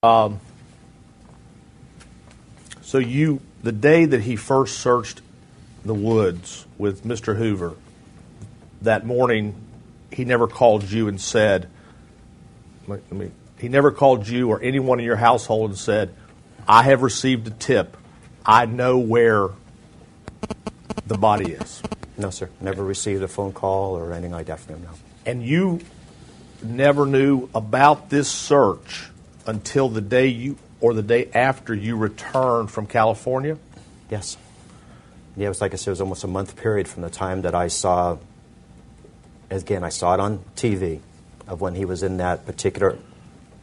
Um, so the day that he first searched the woods with Mr. Hoover, that morning, he never called you and said, he never called you or anyone in your household and said, I have received a tip. I know where the body is. No, sir. Never received a phone call or anything like that from him, no. And you never knew about this search until the day the day after you returned from California? Yes. Yeah, it was like I said, it was almost a month period from the time that I saw, again, I saw it on TV, of when he was in that particular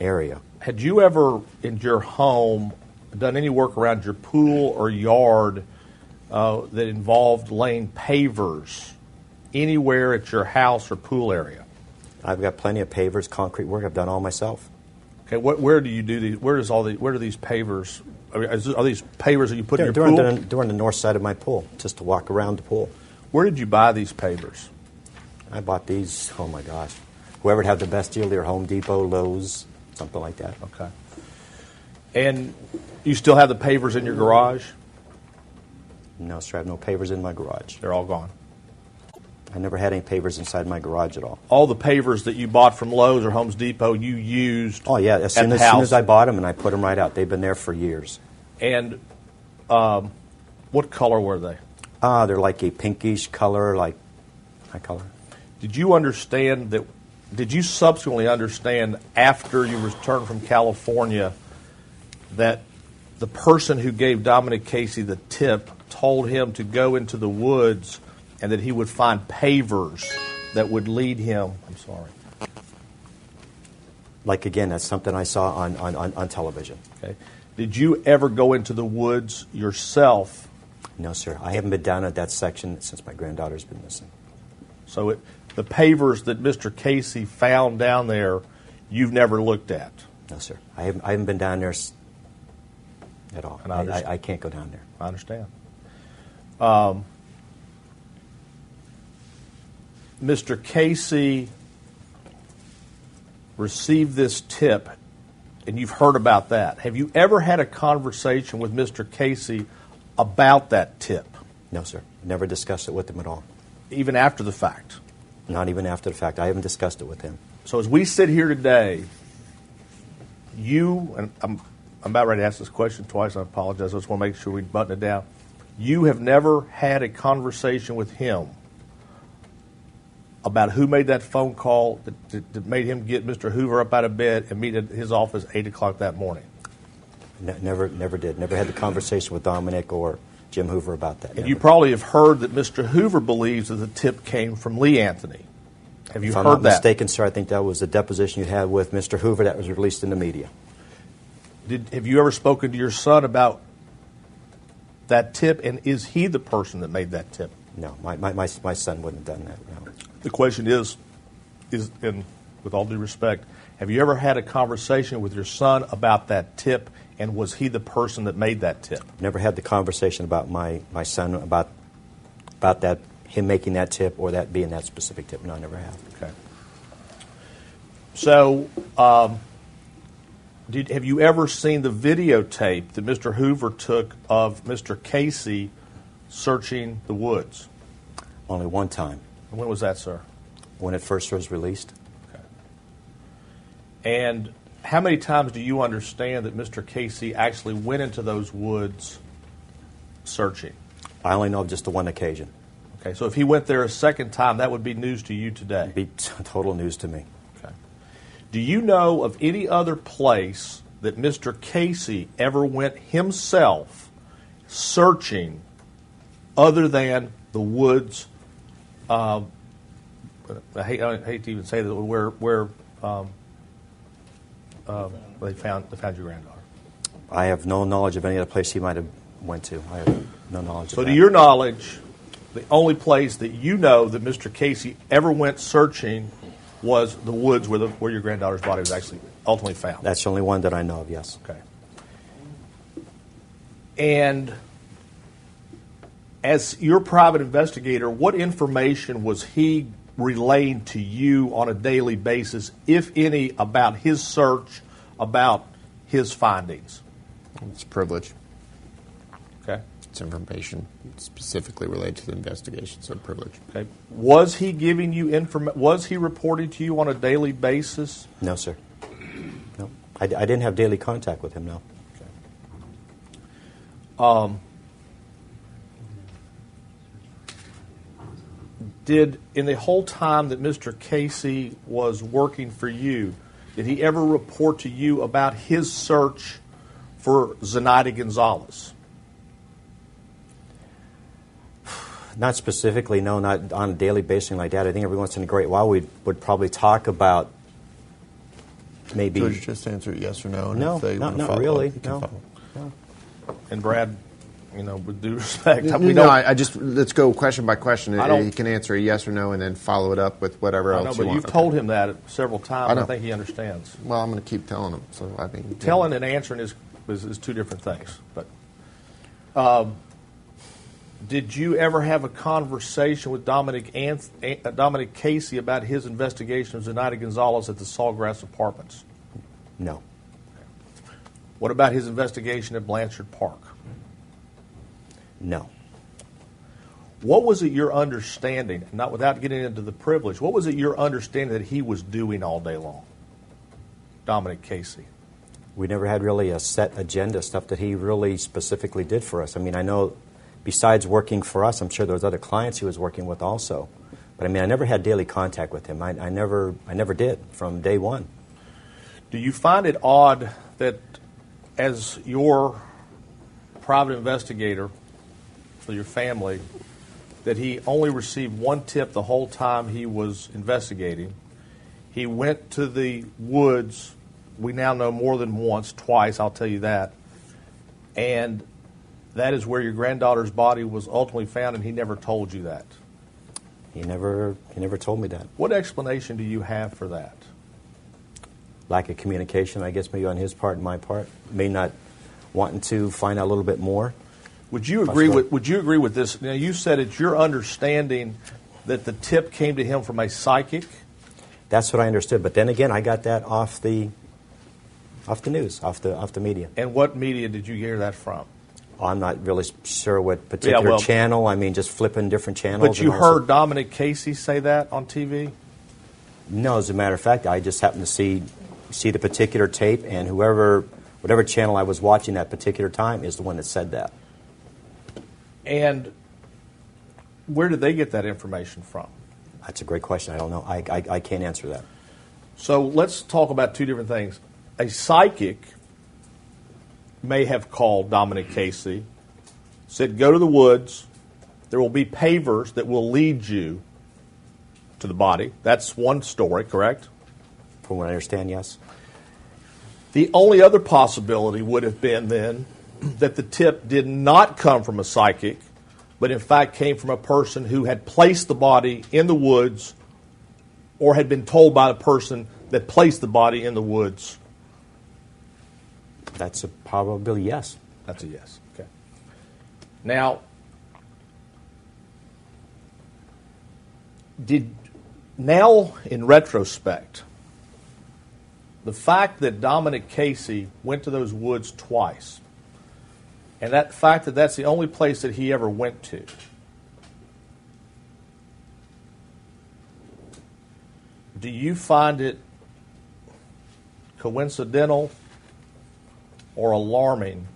area. Had you ever, in your home, done any work around your pool or yard that involved laying pavers anywhere at your house or pool area? I've got plenty of pavers, concrete work. I've done all myself. Okay, where do you do these? Where do these pavers? Are these pavers that you put in your pool? During the north side of my pool, just to walk around the pool. Where did you buy these pavers? I bought these. Oh my gosh! Whoever had the best deal, either Home Depot, Lowe's, something like that. Okay. And you still have the pavers in your garage? No, sir. I have no pavers in my garage. They're all gone. I never had any pavers inside my garage at all. All the pavers that you bought from Lowe's or Home Depot, you used. Oh yeah, as soon as I bought them, and I put them right out. They've been there for years. And what color were they? They're like a pinkish color, like my color. Did you understand that? Did you subsequently understand after you returned from California that the person who gave Dominic Casey the tip told him to go into the woods and that he would find pavers that would lead him? I'm sorry. Like, again, that's something I saw on television. Okay. Did you ever go into the woods yourself? No, sir. I haven't been down at that section since my granddaughter's been missing. So the pavers that Mr. Casey found down there, you've never looked at? No, sir. I haven't been down there at all. And I can't go down there. I understand. Mr. Casey received this tip, and you've heard about that. Have you ever had a conversation with Mr. Casey about that tip? No, sir. Never discussed it with him at all. Even after the fact? Not even after the fact. I haven't discussed it with him. So as we sit here today, and I'm about ready to ask this question twice. I apologize. I just want to make sure we button it down. You have never had a conversation with him about who made that phone call that made him get Mr. Hoover up out of bed and meet at his office 8 o'clock that morning? Never did. Never had the conversation with Dominic or Jim Hoover about that. And never. you probably have heard that Mr. Hoover believes that the tip came from Lee Anthony. Have you heard that? If I'm not mistaken, sir, I think that was the deposition you had with Mr. Hoover that was released in the media. Have you ever spoken to your son about that tip, and is he the person that made that tip? No, my son wouldn't have done that, no. The question is, and with all due respect, have you ever had a conversation with your son about that tip, and was he the person that made that tip? Never had the conversation about my son, about that, him making that tip or that being that specific tip. No, I never have. Okay. So, have you ever seen the videotape that Mr. Hoover took of Mr. Casey searching the woods? Only one time. And when was that, sir? When it first was released. Okay. And how many times do you understand that Mr. Casey actually went into those woods searching? I only know of just the one occasion. Okay, so if he went there a second time, that would be news to you today? It'd be total news to me. Okay. Do you know of any other place that Mr. Casey ever went himself searching other than the woods? I hate to even say that, where they found your granddaughter. I have no knowledge of any other place he might have went to. I have no knowledge of that. So to your knowledge, the only place that you know that Mr. Casey ever went searching was the woods where your granddaughter's body was actually ultimately found. That's the only one that I know of, yes. Okay. And as your private investigator, what information was he relaying to you on a daily basis, if any, about his search, about his findings? It's privilege. Okay. It's information specifically related to the investigation, so privilege. Okay. Was he giving you information? Was he reporting to you on a daily basis? No, sir. No. I didn't have daily contact with him, no. Did, in the whole time that Mr. Casey was working for you, did he ever report to you about his search for Zenaida Gonzalez? Not specifically, no, not on a daily basis like that. I think every once in a great while we would probably talk about maybe... George, just answer yes or no. And No, if they want to not follow really, up, you can no. follow. No. And Brad, with due respect, I just let's go question by question. I don't- He can answer a yes or no and then follow it up with whatever I know, else but you want. you've told him that several times. I know. I think he understands. Well, I'm going to keep telling him. So I mean, Telling and answering is two different things. But did you ever have a conversation with Dominic Casey about his investigation of Zenaida Gonzalez at the Sawgrass Apartments? No. What about his investigation at Blanchard Park? No. What was it your understanding, not without getting into the privilege, what was it your understanding that he was doing all day long, Dominic Casey? We never had really a set agenda, stuff that he really specifically did for us. I mean, I know besides working for us, I'm sure there was other clients he was working with also. But I mean, I never had daily contact with him. I never did from day one. Do you find it odd that as your private investigator for your family, that he only received one tip the whole time he was investigating? He went to the woods, we now know more than once, twice, I'll tell you that, and that is where your granddaughter's body was ultimately found, and he never told you that. He never told me that. What explanation do you have for that? Lack of communication, I guess, maybe on his part and my part. May not wanting to find out a little bit more. Would you agree with this? Now, you said it's your understanding that the tip came to him from a psychic. That's what I understood. But then again, I got that off the news, off the media. And what media did you hear that from? I'm not really sure what particular channel. I mean, just flipping different channels. But you heard Dominic Casey say that on TV? No, as a matter of fact, I just happened to see the particular tape, and whatever channel I was watching that particular time is the one that said that. And where did they get that information from? That's a great question. I don't know. I can't answer that. So let's talk about two different things. A psychic may have called Dominic Casey, said, go to the woods. There will be pavers that will lead you to the body. That's one story, correct? From what I understand, yes. The only other possibility would have been then that the tip did not come from a psychic, but in fact came from a person who had placed the body in the woods or had been told by the person that placed the body in the woods. That's a probably yes. That's a yes. Okay. Now, in retrospect, the fact that Dominic Casey went to those woods twice, and that fact that that's the only place that he ever went to, do you find it coincidental or alarming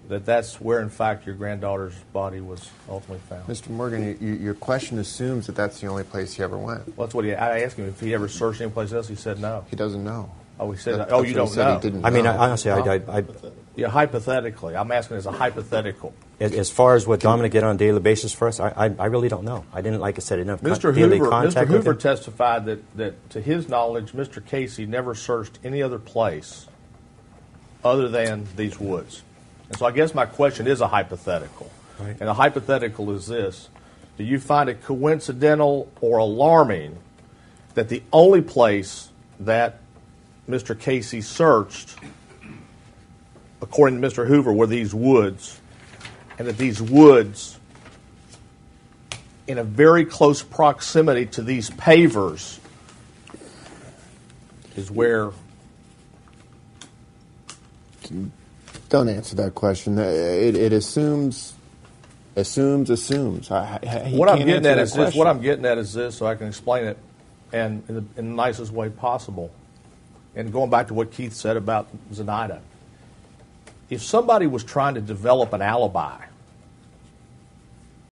that that's where, in fact, your granddaughter's body was ultimately found? Mr. Morgan, your question assumes that that's the only place he ever went. Well, that's what I asked him if he ever searched any place else. He said no. He doesn't know. Oh, he said That's oh, what you he don't said know. He didn't I mean, know. honestly, Yeah, hypothetically. I'm asking as a hypothetical. as far as what Dominic did on a daily basis for us, I really don't know. I didn't, like I said, enough daily contact Mr. with Hoover him. testified that, to his knowledge, Mr. Casey never searched any other place other than these woods. And so I guess my question is a hypothetical. Right. And the hypothetical is this. Do you find it coincidental or alarming that the only place that Mr. Casey searched, according to Mr. Hoover, were these woods, and that these woods, in a very close proximity to these pavers, is where Don't answer that question. It assumes. He What I'm can't getting answer at that is this. question. What I'm getting at is this, so I can explain it, and in the nicest way possible. And going back to what Keith said about Zenaida, if somebody was trying to develop an alibi